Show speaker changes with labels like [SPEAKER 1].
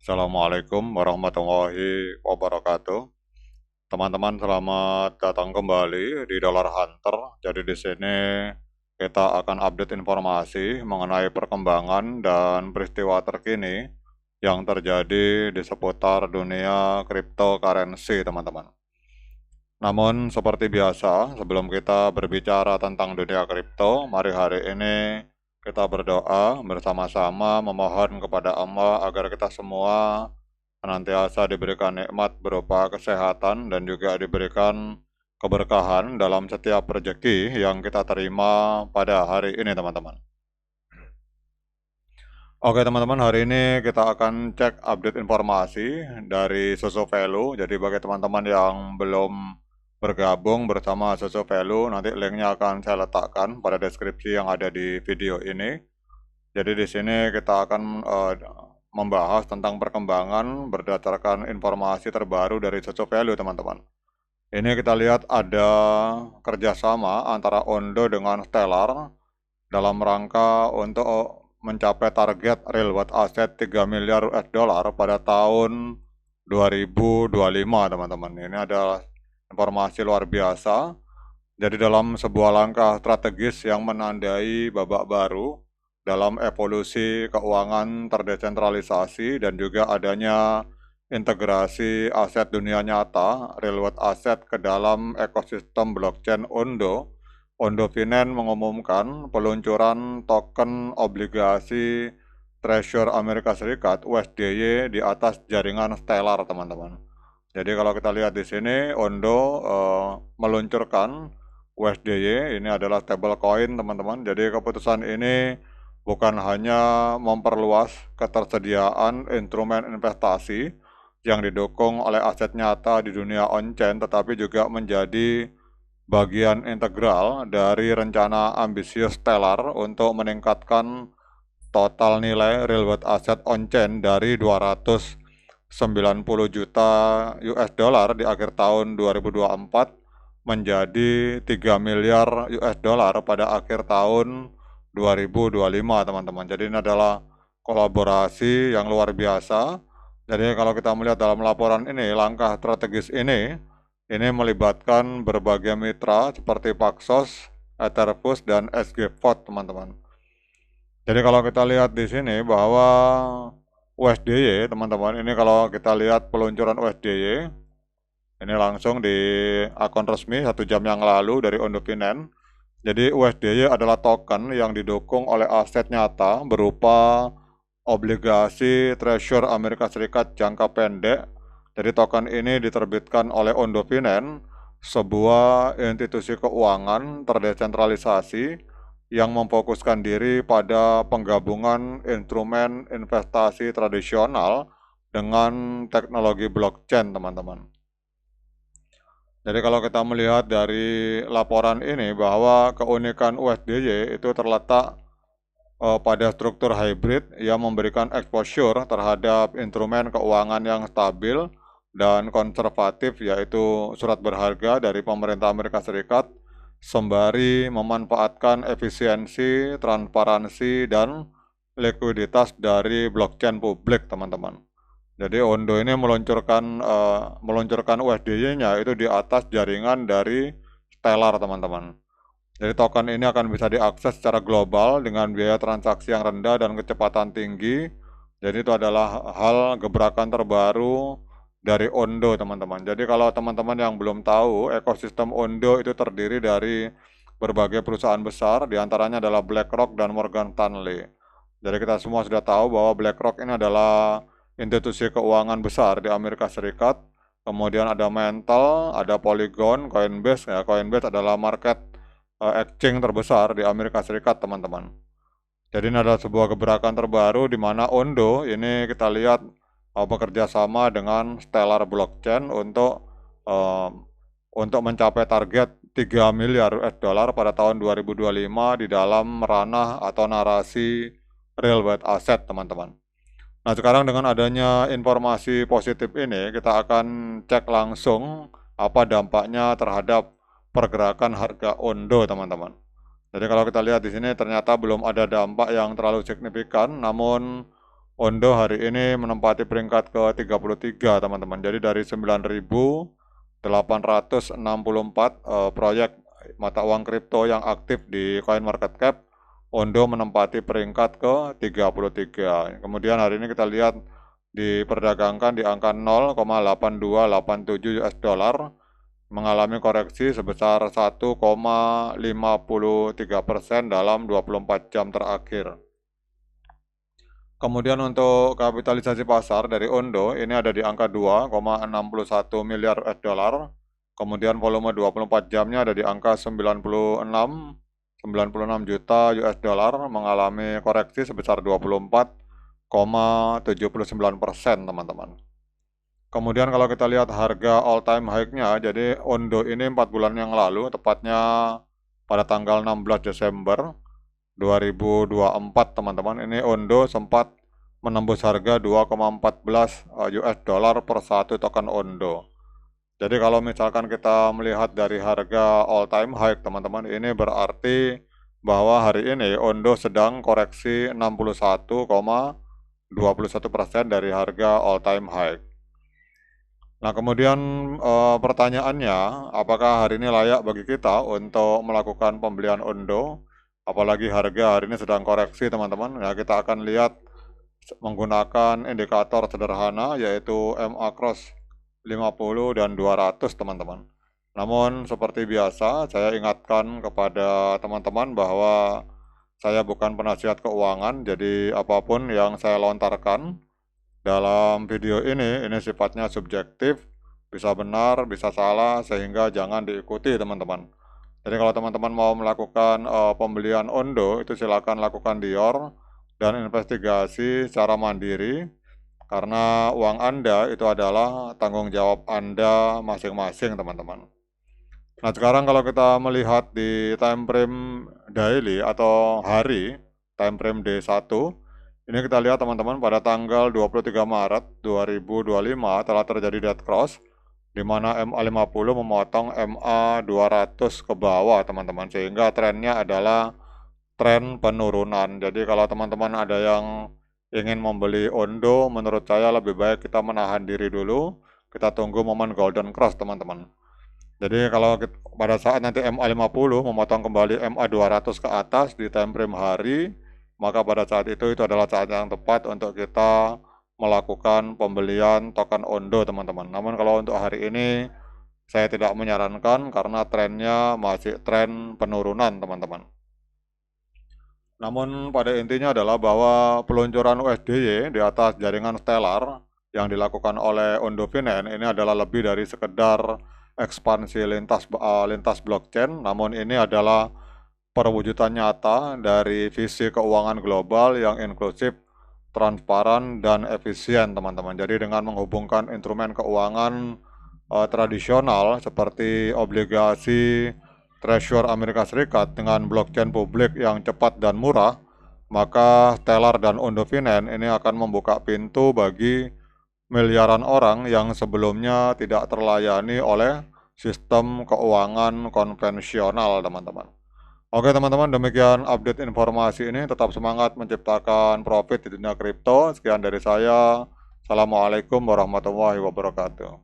[SPEAKER 1] Assalamualaikum warahmatullahi wabarakatuh. Teman-teman, selamat datang kembali di Dollar Hunter. Jadi di sini kita akan update informasi mengenai perkembangan dan peristiwa terkini yang terjadi di seputar dunia cryptocurrency, teman-teman. Namun seperti biasa, sebelum kita berbicara tentang dunia kripto, mari hari ini kita berdoa bersama-sama memohon kepada Allah agar kita semua senantiasa diberikan nikmat berupa kesehatan dan juga diberikan keberkahan dalam setiap rezeki yang kita terima pada hari ini, teman-teman. Oke teman-teman, hari ini kita akan cek update informasi dari Soso Value. Jadi bagi teman-teman yang belum bergabung bersama Soso Value, nanti linknya akan saya letakkan pada deskripsi yang ada di video ini. Jadi di sini kita akan membahas tentang perkembangan berdasarkan informasi terbaru dari Soso Value, teman-teman. Ini kita lihat ada kerjasama antara Ondo dengan Stellar dalam rangka untuk mencapai target real world asset 3 miliar US dollar pada tahun 2025, teman-teman. Ini adalah informasi luar biasa. Jadi dalam sebuah langkah strategis yang menandai babak baru dalam evolusi keuangan terdesentralisasi dan juga adanya integrasi aset dunia nyata, real world asset ke dalam ekosistem blockchain Ondo, Ondo Finance mengumumkan peluncuran token obligasi Treasury Amerika Serikat USDY di atas jaringan Stellar, teman-teman. Jadi kalau kita lihat di sini, Ondo meluncurkan USDY, ini adalah stablecoin, teman-teman. Jadi keputusan ini bukan hanya memperluas ketersediaan instrumen investasi yang didukung oleh aset nyata di dunia on-chain, tetapi juga menjadi bagian integral dari rencana ambisius Stellar untuk meningkatkan total nilai real world asset on-chain dari 290 juta US dollar di akhir tahun 2024 menjadi 3 miliar US dollar pada akhir tahun 2025, teman-teman. Jadi ini adalah kolaborasi yang luar biasa. Jadi kalau kita melihat dalam laporan ini, langkah strategis ini melibatkan berbagai mitra seperti Paxos, Etherfus, dan SGFOD, teman-teman. Jadi kalau kita lihat di sini bahwa USDY, teman-teman, ini kalau kita lihat peluncuran USDY, ini langsung di akun resmi 1 jam yang lalu dari Ondo Finance. Jadi USDY adalah token yang didukung oleh aset nyata berupa obligasi Treasury Amerika Serikat jangka pendek. Jadi token ini diterbitkan oleh Ondo Finance, sebuah institusi keuangan terdesentralisasi yang memfokuskan diri pada penggabungan instrumen investasi tradisional dengan teknologi blockchain, teman-teman. Jadi kalau kita melihat dari laporan ini bahwa keunikan USDY itu terletak pada struktur hybrid yang memberikan exposure terhadap instrumen keuangan yang stabil dan konservatif, yaitu surat berharga dari pemerintah Amerika Serikat, sembari memanfaatkan efisiensi, transparansi, dan likuiditas dari blockchain publik, teman-teman. Jadi Ondo ini meluncurkan USDY-nya itu di atas jaringan dari Stellar, teman-teman. Jadi token ini akan bisa diakses secara global dengan biaya transaksi yang rendah dan kecepatan tinggi. Jadi itu adalah hal gebrakan terbaru dari Ondo, teman-teman. Jadi kalau teman-teman yang belum tahu, ekosistem Ondo itu terdiri dari berbagai perusahaan besar, diantaranya adalah BlackRock dan Morgan Stanley. Jadi kita semua sudah tahu bahwa BlackRock ini adalah institusi keuangan besar di Amerika Serikat. Kemudian ada Mantle, ada Polygon, Coinbase. Ya, Coinbase adalah market exchange terbesar di Amerika Serikat, teman-teman. Jadi ini adalah sebuah gebrakan terbaru di mana Ondo ini kita lihat bekerja sama dengan Stellar Blockchain untuk mencapai target 3 miliar US dollar pada tahun 2025 di dalam ranah atau narasi real world asset, teman-teman. Nah, sekarang dengan adanya informasi positif ini, kita akan cek langsung apa dampaknya terhadap pergerakan harga Ondo, teman-teman. Jadi kalau kita lihat di sini ternyata belum ada dampak yang terlalu signifikan, namun Ondo hari ini menempati peringkat ke-33 teman-teman. Jadi dari 9.864 proyek mata uang kripto yang aktif di CoinMarketCap, Ondo menempati peringkat ke-33. Kemudian hari ini kita lihat diperdagangkan di angka 0,8287 US dollar, mengalami koreksi sebesar 1,53% dalam 24 jam terakhir. Kemudian untuk kapitalisasi pasar dari Ondo ini ada di angka 2,61 miliar US dollar. Kemudian volume 24 jamnya ada di angka 96 juta US dollar, mengalami koreksi sebesar 24,79% teman-teman. Kemudian kalau kita lihat harga all time high-nya, jadi Ondo ini 4 bulan yang lalu, tepatnya pada tanggal 16 Desember 2024 teman-teman, ini Ondo sempat menembus harga 2,14 US dollar per satu token Ondo. Jadi kalau misalkan kita melihat dari harga all time high teman-teman, ini berarti bahwa hari ini Ondo sedang koreksi 61,21% dari harga all time high. Nah, kemudian pertanyaannya, apakah hari ini layak bagi kita untuk melakukan pembelian Ondo? Apalagi harga hari ini sedang koreksi, teman-teman. Nah, kita akan lihat menggunakan indikator sederhana, yaitu MA Cross 50 dan 200, teman-teman. Namun, seperti biasa, saya ingatkan kepada teman-teman bahwa saya bukan penasihat keuangan, jadi apapun yang saya lontarkan dalam video ini sifatnya subjektif, bisa benar, bisa salah, sehingga jangan diikuti teman-teman. Jadi kalau teman-teman mau melakukan pembelian Ondo, itu silakan lakukan dior dan investigasi secara mandiri, karena uang Anda itu adalah tanggung jawab Anda masing-masing teman-teman. Nah, sekarang kalau kita melihat di time frame daily atau hari, time frame D1, ini kita lihat teman-teman pada tanggal 23 Maret 2025 telah terjadi dead cross, di mana MA50 memotong MA200 ke bawah teman-teman, sehingga trennya adalah tren penurunan. Jadi kalau teman-teman ada yang ingin membeli Ondo, menurut saya lebih baik kita menahan diri dulu, kita tunggu momen golden cross teman-teman. Jadi kalau pada saat nanti MA50 memotong kembali MA200 ke atas di time frame hari, maka pada saat itu adalah saat yang tepat untuk kita melakukan pembelian token Ondo teman-teman. Namun kalau untuk hari ini saya tidak menyarankan karena trennya masih tren penurunan teman-teman. Namun pada intinya adalah bahwa peluncuran USDY di atas jaringan Stellar yang dilakukan oleh Ondo Finance ini adalah lebih dari sekedar ekspansi lintas blockchain, namun ini adalah perwujudan nyata dari visi keuangan global yang inklusif, transparan, dan efisien teman-teman. Jadi dengan menghubungkan instrumen keuangan tradisional seperti obligasi Treasury Amerika Serikat dengan blockchain publik yang cepat dan murah, maka Stellar dan Ondo Finance ini akan membuka pintu bagi miliaran orang yang sebelumnya tidak terlayani oleh sistem keuangan konvensional teman-teman. Oke teman-teman, demikian update informasi ini. Tetap semangat menciptakan profit di dunia kripto. Sekian dari saya. Assalamualaikum warahmatullahi wabarakatuh.